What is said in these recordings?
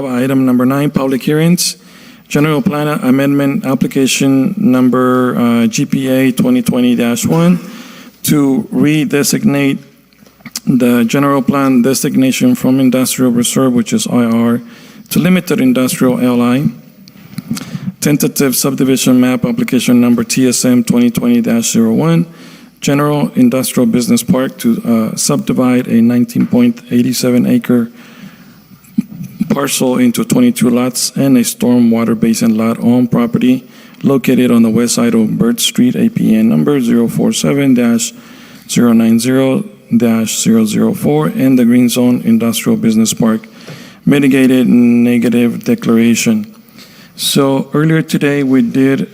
Item number 9, public hearings. General Plan Amendment Application number GPA 2020-1 to redesignate the general plan designation from Industrial Reserve, which is IR, to Limited Industrial LI. Tentative Subdivision Map Application number TSM 2020-01, General Industrial Business Park to subdivide a 19.87 acre parcel into 22 lots and a storm water basin lot on property located on the west side of Bird Street, APN number 047-090-004, and the Greenzone Industrial Business Park mitigated negative declaration. So earlier today we did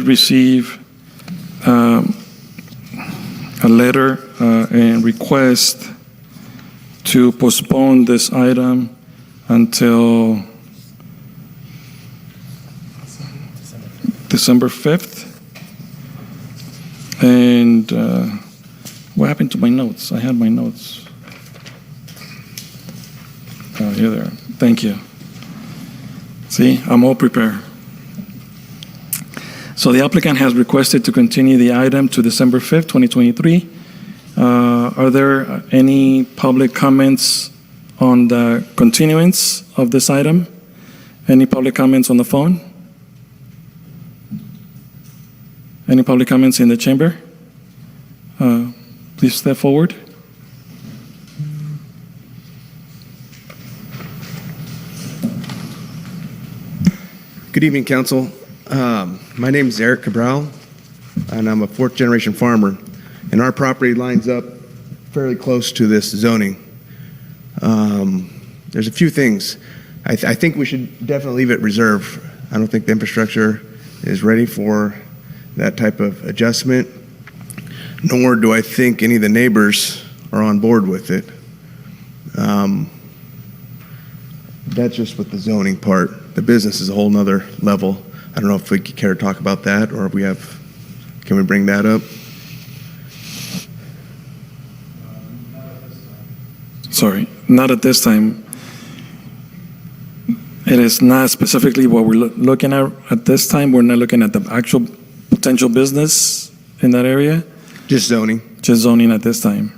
receive a letter and request to postpone this item until December 5th. And what happened to my notes? I had my notes. Oh, here they are. Thank you. See, I'm all prepared. So the applicant has requested to continue the item to December 5th, 2023. Are there any public comments on the continuance of this item? Any public comments on the phone? Any public comments in the chamber? Please step forward. Good evening, Council. My name is Eric Cabral, and I'm a fourth-generation farmer, and our property lines up fairly close to this zoning. There's a few things. I think we should definitely leave it reserve. I don't think the infrastructure is ready for that type of adjustment, nor do I think any of the neighbors are on board with it. That's just with the zoning part. The business is a whole nother level. I don't know if we care to talk about that, or if we have, can we bring that up? Sorry, not at this time. It is not specifically what we're looking at this time. We're not looking at the actual potential business in that area. Just zoning? Just zoning at this time.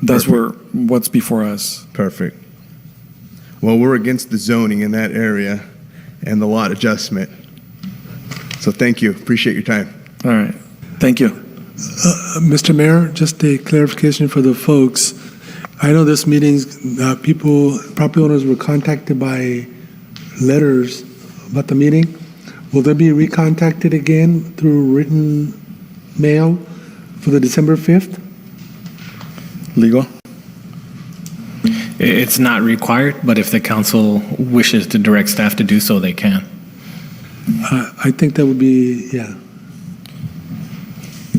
That's Perfect. what's before us. Perfect. Well, we're against the zoning in that area and the lot adjustment. So thank you. Appreciate your time. All right. Thank you. Mr. Mayor, just a clarification for the folks. I know this meeting's property owners were contacted by letters about the meeting. Will they be recontacted again through written mail for the December 5th? Legal? It's not required, but if the council wishes to direct staff to do so, they can. I think that would be, yeah.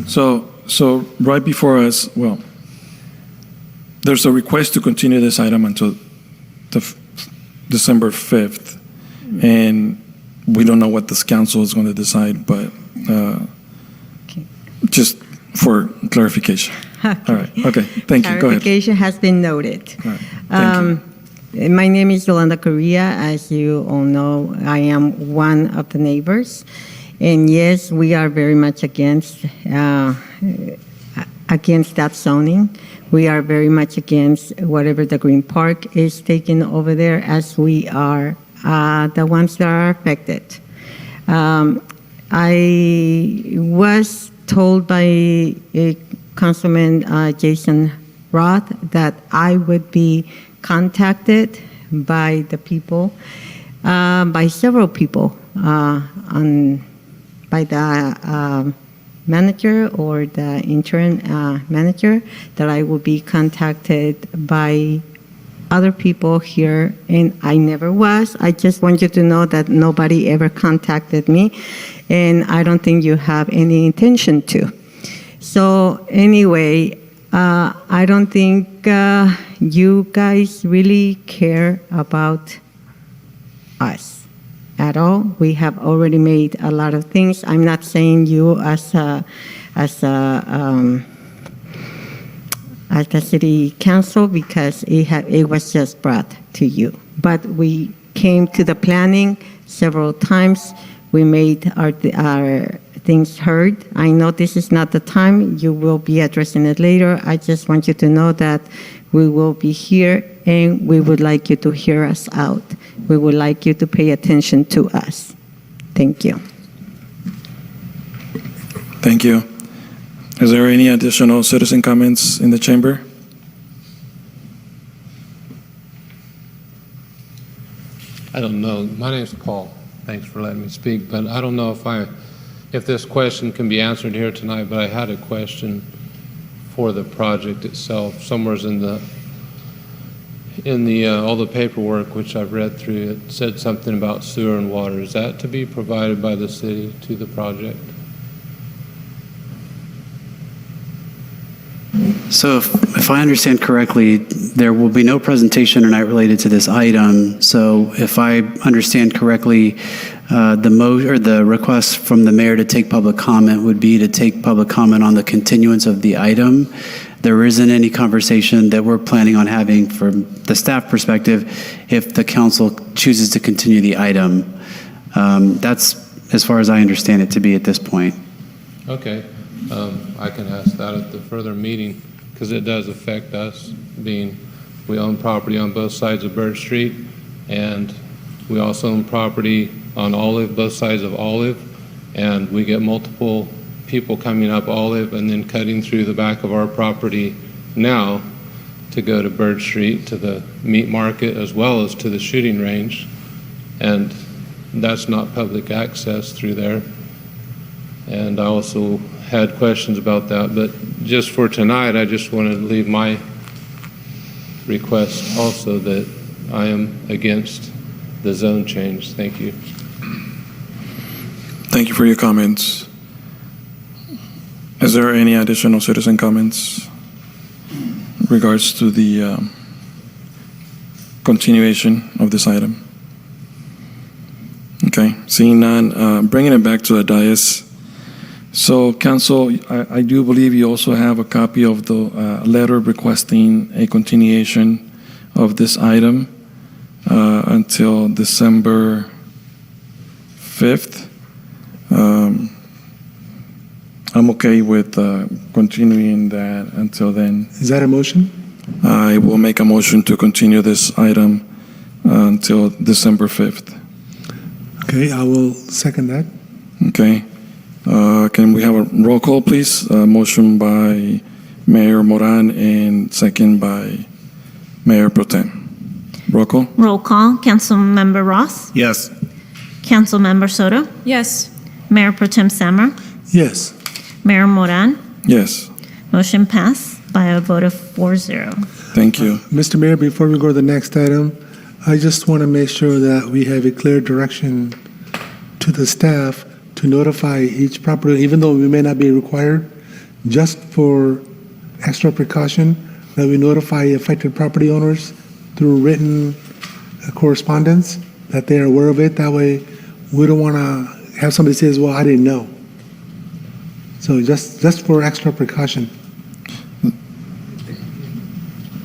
So right before us, well, there's a request to continue this item until December 5th, and we don't know what this council is going to decide, but just for clarification. Okay. All right. Okay. Thank you. Go ahead. Clarification has been noted. All right. Thank you. My name is Yolanda Correa. As you all know, I am one of the neighbors. And yes, we are very much against that zoning. We are very much against whatever the Green Park is taking over there, as we are the ones that are affected. I was told by Councilman Jason Roth that I would be contacted by the people, by several people, by the manager or the interim manager, that I will be contacted by other people here, and I never was. I just want you to know that nobody ever contacted me, and I don't think you have any intention to. So anyway, I don't think you guys really care about us at all. We have already made a lot of things. I'm not saying you as a at the city council because it was just brought to you. But we came to the planning several times. We made our things heard. I know this is not the time. You will be addressing it later. I just want you to know that we will be here and we would like you to hear us out. We would like you to pay attention to us. Thank you. Thank you. Is there any additional citizen comments in the chamber? I don't know. My name's Paul. Thanks for letting me speak. But I don't know if this question can be answered here tonight, but I had a question for the project itself. Somewhere's in the all the paperwork which I've read through, it said something about sewer and water. Is that to be provided by the city to the project? So if I understand correctly, there will be no presentation tonight related to this item. So if I understand correctly, the request from the mayor to take public comment would be to take public comment on the continuance of the item. There isn't any conversation that we're planning on having from the staff perspective if the council chooses to continue the item. That's as far as I understand it to be at this point. Okay. I can ask that at the further meeting because it does affect us, being we own property on both sides of Bird Street, and we also own property on Olive, both sides of Olive, and we get multiple people coming up Olive and then cutting through the back of our property now to go to Bird Street, to the meat market, as well as to the shooting range, and that's not public access through there. And I also had questions about that, but just for tonight, I just want to leave my request also that I am against the zone change. Thank you. Thank you for your comments. Is there any additional citizen comments in regards to the continuation of this item? Okay, seeing none, bringing it back to the dais. So, Council, I do believe you also have a copy of the letter requesting a continuation of this item until December 5th. I'm okay with continuing that until then. Is that a motion? I will make a motion to continue this item until December 5th. Okay, I will second that. Okay. Can we have a roll call, please? Motion by Mayor Moran and second by Mayor Pro Tem. Roll call? Roll call. Councilmember Ross? Yes. Councilmember Soto? Yes. Mayor Pro Tem Sammer? Yes. Mayor Moran? Yes. Motion passed by a vote of 4-0. Thank you. Mr. Mayor, before we go to the next item, I just want to make sure that we have a clear direction to the staff to notify each property, even though we may not be required, just for extra precaution, that we notify affected property owners through written correspondence, that they are aware of it. That way, we don't want to have somebody says, well, I didn't know. So just for extra precaution.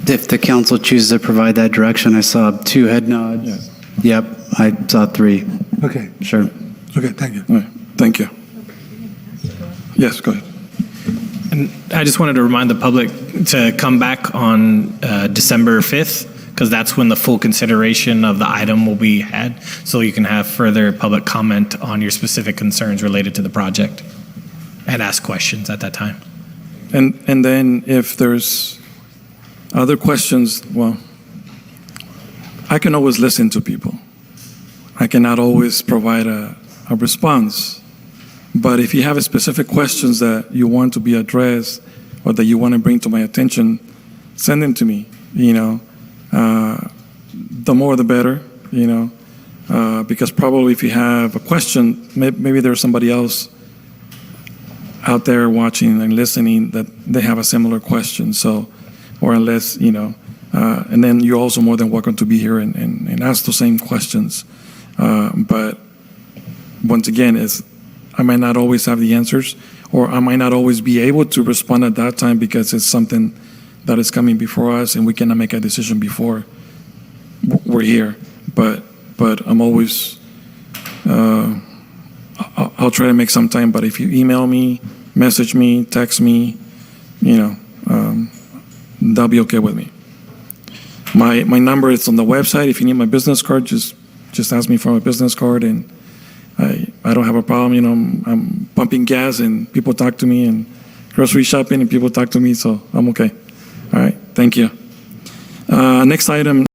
If the council chooses to provide that direction, I saw 2 head nods. Yes. Yep, I saw 3. Okay, Sure. okay, thank you. All right. Thank you. Yes, go ahead. And I just wanted to remind the public to come back on December 5th, because that's when the full consideration of the item will be had, so you can have further public comment on your specific concerns related to the project and ask questions at that time. And then if there's other questions, well, I can always listen to people. I cannot always provide a response. But if you have specific questions that you want to be addressed or that you want to bring to my attention, send them to me, the more the better, because probably if you have a question, maybe there's somebody else out there watching and listening that they have a similar question. So, or unless, and then you're also more than welcome to be here and ask the same questions. But once again, I might not always have the answers, or I might not always be able to respond at that time because it's something that is coming before us, and we cannot make a decision before we're here. But I'm always, I'll try to make some time, but if you email me, message me, text me, that'll be okay with me. My number is on the website. If you need my business card, just ask me for my business card, and I don't have a problem. I'm pumping gas and people talk to me, and grocery shopping and people talk to me, so I'm okay. All right, thank you. Next item.